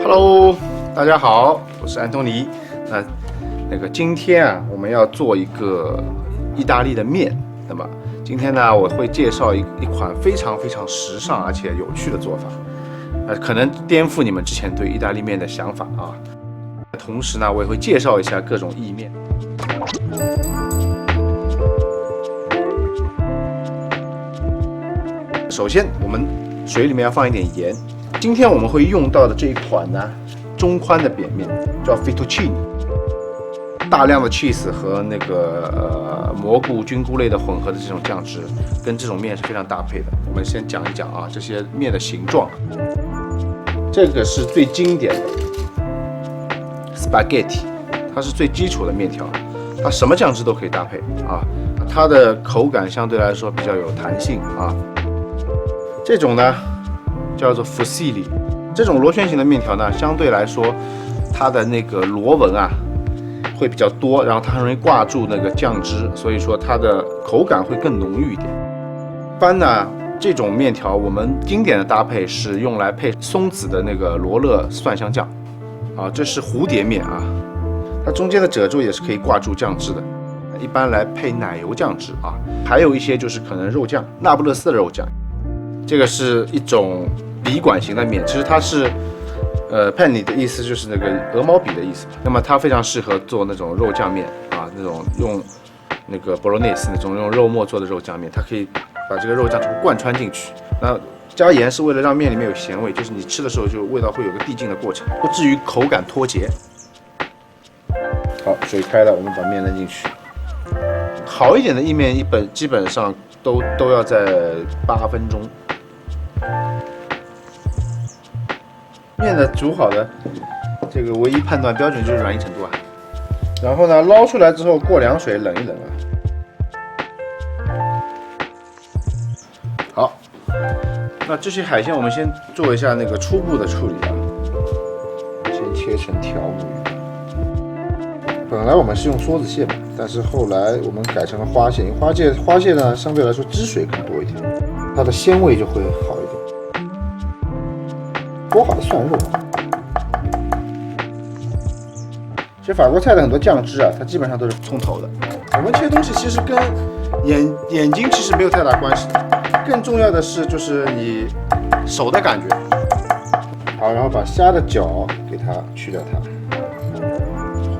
Hello，大家好，我是安东尼。今天啊，我们要做一个意大利的面。那么今天呢，我会介绍一款非常时尚而且有趣的做法，可能颠覆你们之前对意大利面的想法啊。同时呢，我也会介绍一下各种意面。首先，我们水里面要放一点盐。今天我们会用到的这一款呢，中宽的扁面叫 fettuccine， 大量的 cheese 和蘑菇、菌菇类的混合的这种酱汁，跟这种面是非常搭配的。我们先讲一讲啊，这些面的形状。这个是最经典的 spaghetti， 它是最基础的面条，它什么酱汁都可以搭配啊。它的口感相对来说比较有弹性啊。这种呢叫做 fusilli， 这种螺旋形的面条呢，相对来说它的那个螺纹啊会比较多，然后它很容易挂住那个酱汁，所以说它的口感会更浓郁一点。一般呢，这种面条我们经典的搭配是用来配松子的那个罗勒蒜香酱啊，这是蝴蝶面啊，它中间的褶皱也是可以挂住酱汁的。一般来配奶油酱汁啊，还有一些就是可能肉酱，那不勒斯的肉酱。这个是一种笔管型的面，其实它是penny 的意思就是那个鹅毛笔的意思。那么它非常适合做那种肉酱面啊，那种用那个 bolognese 那种用肉末做的肉酱面，它可以把这个肉酱全部贯穿进去。那加盐是为了让面里面有咸味，就是你吃的时候就味道会有个递进的过程，不至于口感脱节。好，水开了，我们把面扔进去。好一点的意面基本上都要在8分钟。面的煮好的这个唯一判断标准就是软硬程度啊。然后呢，捞出来之后过凉水冷一冷啊。好，那这些海鲜我们先做一下那个初步的处理啊。先切成条目鱼。本来我们是用梭子蟹嘛，但是后来我们改成了花蟹，因为花蟹呢相对来说汁水更多一点，它的鲜味就会好一点。剥好的蒜肉，其实法国菜的很多酱汁啊，它基本上都是葱头的。我们切东西其实跟眼睛其实没有太大关系的，更重要的是就是你手的感觉。好，然后把虾的脚给它去掉它，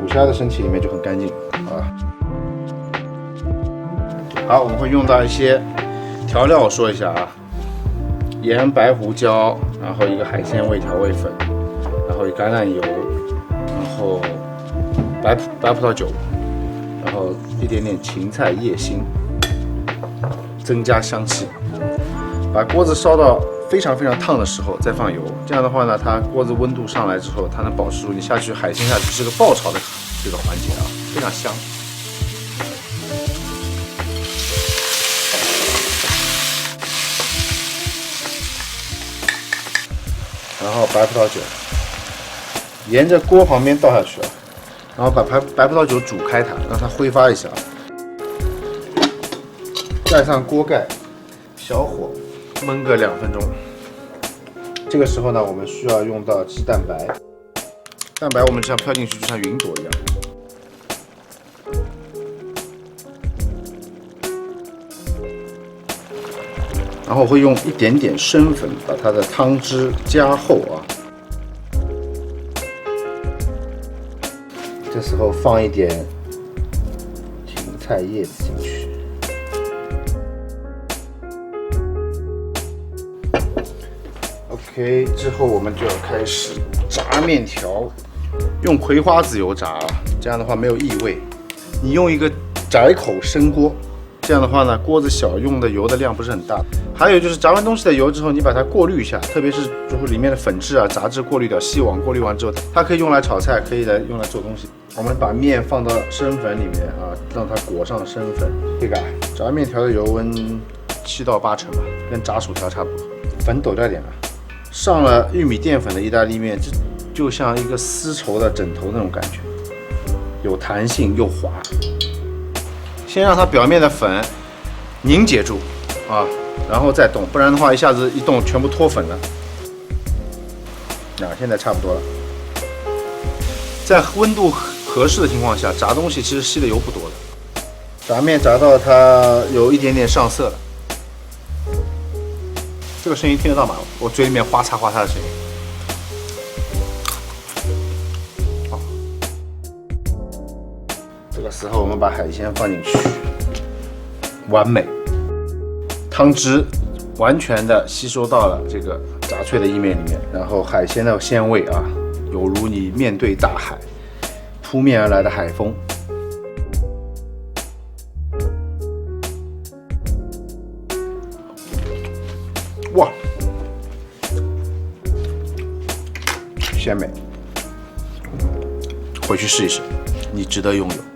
虎虾的身体里面就很干净啊。好，我们会用到一些调料，我说一下啊。盐、白胡椒，然后一个海鲜味调味粉，然后橄榄油，然后白葡萄酒，然后一点点芹菜叶心，增加香气。把锅子烧到非常烫的时候再放油，这样的话呢，它锅子温度上来之后，它能保持住你下去海鲜下去是个爆炒的这个环节啊，非常香。然后白葡萄酒沿着锅旁边倒下去啊，然后把白葡萄酒煮开它，让它挥发一下，盖上锅盖，小火焖个2分钟。这个时候呢，我们需要用到鸡蛋白，蛋白我们这样飘进去就像云朵一样。然后会用一点点生粉把它的汤汁加厚啊。这时候放一点芹菜叶子进去。OK， 之后我们就要开始炸面条，用葵花籽油炸，这样的话没有异味。你用一个窄口深锅。这样的话呢，锅子小，用的油的量不是很大。还有就是炸完东西的油之后，你把它过滤一下，特别是里面的粉质啊、杂质过滤掉，细网过滤完之后，它可以用来炒菜，可以用来做东西。我们把面放到生粉里面啊，让它裹上生粉。这个炸面条的油温7到8成吧，跟炸薯条差不多。粉抖掉点了，上了玉米淀粉的意大利面，这就像一个丝绸的枕头那种感觉，有弹性又滑。先让它表面的粉凝结住啊，然后再动，不然的话一下子一动全部脱粉了。现在差不多了。在温度合适的情况下，炸东西其实吸的油不多的。炸面炸到它有一点点上色了，这个声音听得到吗？我嘴里面哗嚓哗嚓的声音。好，这个时候我们把海鲜放进去，完美，汤汁完全的吸收到了这个炸脆的意面里面，然后海鲜的鲜味啊，有如你面对大海，扑面而来的海风。哇，鲜美！回去试一试，你值得拥有。